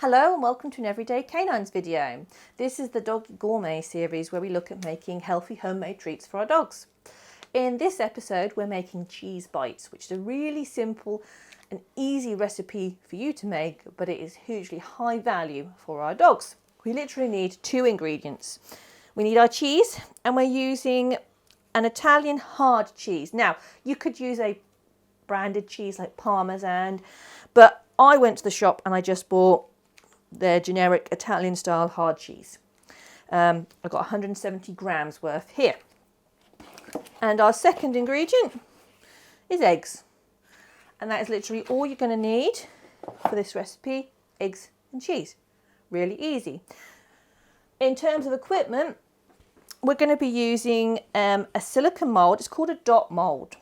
Hello and welcome to an Everyday Canines video. This is the Dog Gourmet series where we look at making healthy homemade treats for our dogs. In this episode we're making cheese bites, which is a really simple and easy recipe for you to make, but it is hugely high value for our dogs. We literally need two ingredients. We need our cheese, and we're using an Italian hard cheese. Now you could use a branded cheese like Parmesan, but I went to the shop and I just bought their generic Italian style hard cheese. I've got 170 grams worth here. And our second ingredient is eggs. And that is literally all you're going to need for this recipe: eggs and cheese. Really easy. In terms of equipment, we're going to be using a silicone mould. It's called a dot mould.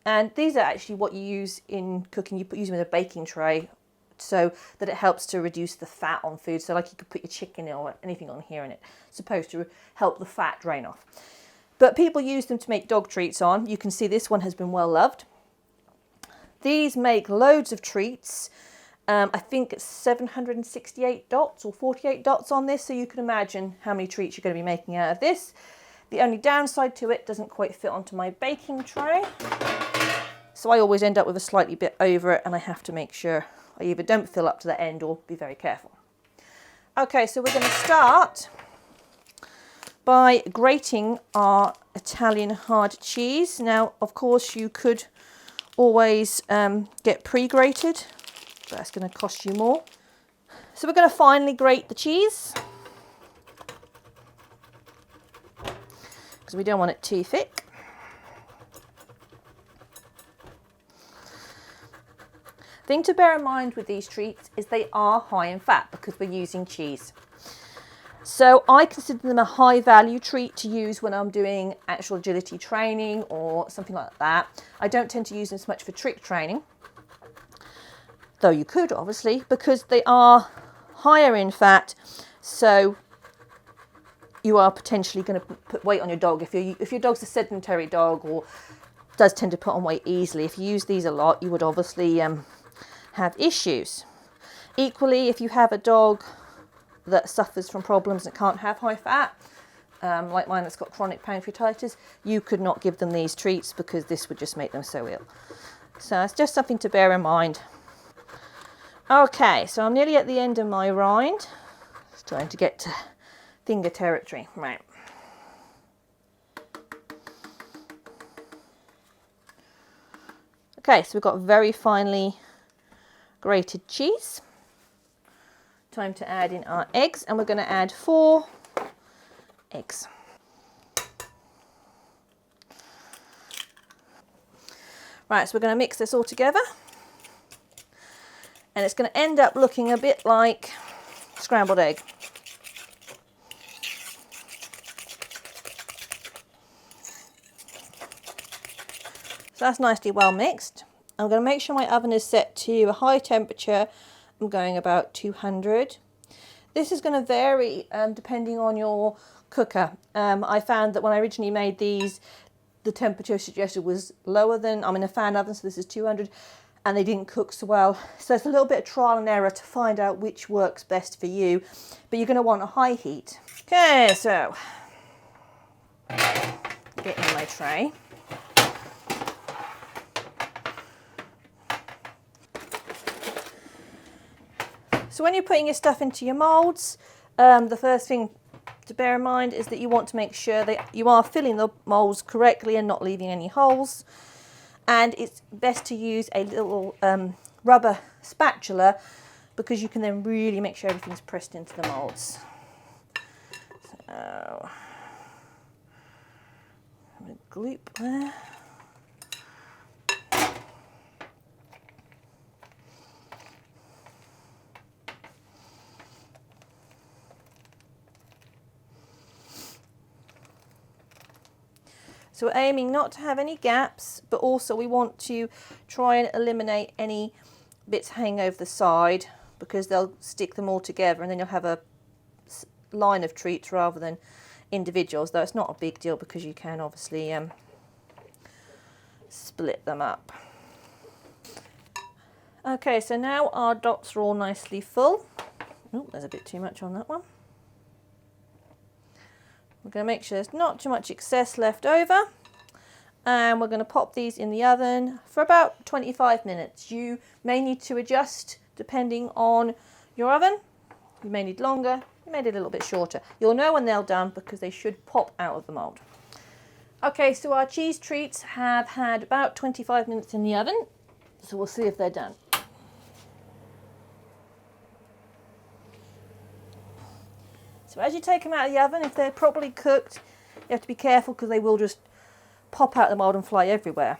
And these are actually what you use in cooking. You use them in a baking tray, so that it helps to reduce the fat on food. So like you could put your chicken or anything on here and it's supposed to help the fat drain off. But people use them to make dog treats on. You can see this one has been well loved. These make loads of treats. I think it's 768 dots or 48 dots on this. So you can imagine how many treats you're going to be making out of this. The only downside to it, doesn't quite fit onto my baking tray. So I always end up with a slightly bit over it, and I have to make sure I either don't fill up to the end or be very careful. Okay, so we're going to start by grating our Italian hard cheese. Now, of course, you could always get pre-grated, but that's going to cost you more. So we're going to finely grate the cheese, because we don't want it too thick. Thing to bear in mind with these treats is they are high in fat because we're using cheese. So I consider them a high value treat to use when I'm doing actual agility training or something like that. I don't tend to use them so much for trick training, though you could obviously, because they are higher in fat. So you are potentially going to put weight on your dog. If your dog's a sedentary dog or does tend to put on weight easily, if you use these a lot, you would obviously have issues. Equally, if you have a dog that suffers from problems that can't have high fat, like mine that's got chronic pancreatitis, you could not give them these treats because this would just make them so ill. So it's just something to bear in mind. Okay, so I'm nearly at the end of my rind. It's time to get to finger territory. Right. Okay, so we've got very finely grated cheese. Time to add in our eggs, and we're going to add 4 eggs. Right, so we're going to mix this all together, and it's going to end up looking a bit like scrambled egg. So that's nicely well mixed. I'm going to make sure my oven is set to a high temperature. I'm going about 200. This is going to vary depending on your cooker. I found that when I originally made these, the temperature suggested was lower than, I'm in a fan oven, so this is 200, and they didn't cook so well. So it's a little bit of trial and error to find out which works best for you, but you're going to want a high heat. Okay, so get in my tray. So when you're putting your stuff into your moulds, the first thing to bear in mind is that you want to make sure that you are filling the moulds correctly and not leaving any holes. And it's best to use a little rubber spatula, because you can then really make sure everything's pressed into the moulds. So, a gloop there. So we're aiming not to have any gaps, but also we want to try and eliminate any bits hanging over the side, because they'll stick them all together and then you'll have a line of treats rather than individuals, though it's not a big deal because you can obviously split them up. Okay, so now our dots are all nicely full. Oh, there's a bit too much on that one. We're going to make sure there's not too much excess left over. And we're going to pop these in the oven for about 25 minutes. You may need to adjust depending on your oven. You may need longer, you may need a little bit shorter. You'll know when they're done because they should pop out of the mould. Okay, so our cheese treats have had about 25 minutes in the oven. So we'll see if they're done. So as you take them out of the oven, if they're properly cooked, you have to be careful because they will just pop out of the mould and fly everywhere.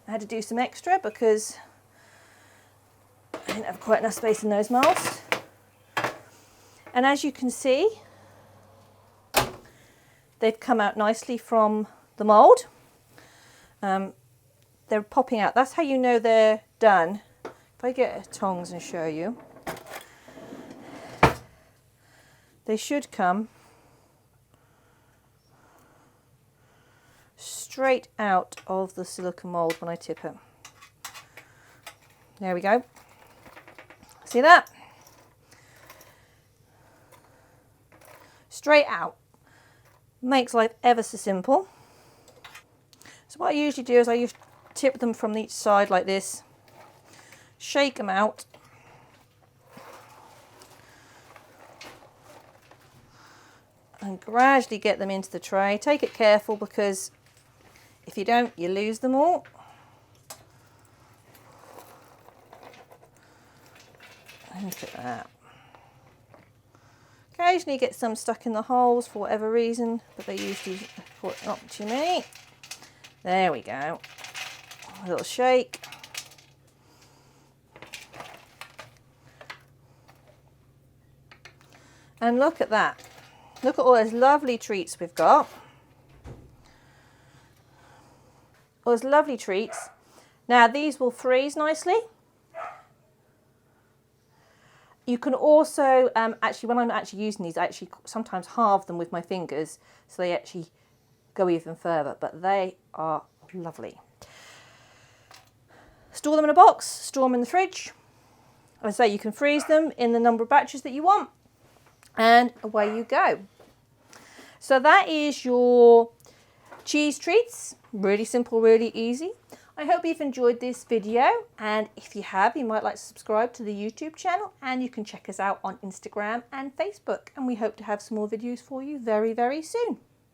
I had to do some extra because I didn't have quite enough space in those moulds. And as you can see, they've come out nicely from the mould. They're popping out. That's how you know they're done. If I get tongs and show you, they should come straight out of the silicone mould when I tip it. There we go. See that? Straight out. Makes life ever so simple. So what I usually do is I tip them from each side like this, shake them out, and gradually get them into the tray. Take it careful because if you don't, you lose them all. Look at that. Occasionally get some stuck in the holes for whatever reason, but they usually put not too many. There we go. A little shake. And look at that. Look at all those lovely treats we've got. All those lovely treats. Now these will freeze nicely. You can also, actually when I'm actually using these, I actually sometimes halve them with my fingers so they actually go even further, but they are lovely. Store them in a box, store them in the fridge. As I say, you can freeze them in the number of batches that you want, and away you go. So that is your cheese treats. Really simple, really easy. I hope you've enjoyed this video, and if you have, you might like to subscribe to the YouTube channel, and you can check us out on Instagram and Facebook, and we hope to have some more videos for you very, very soon.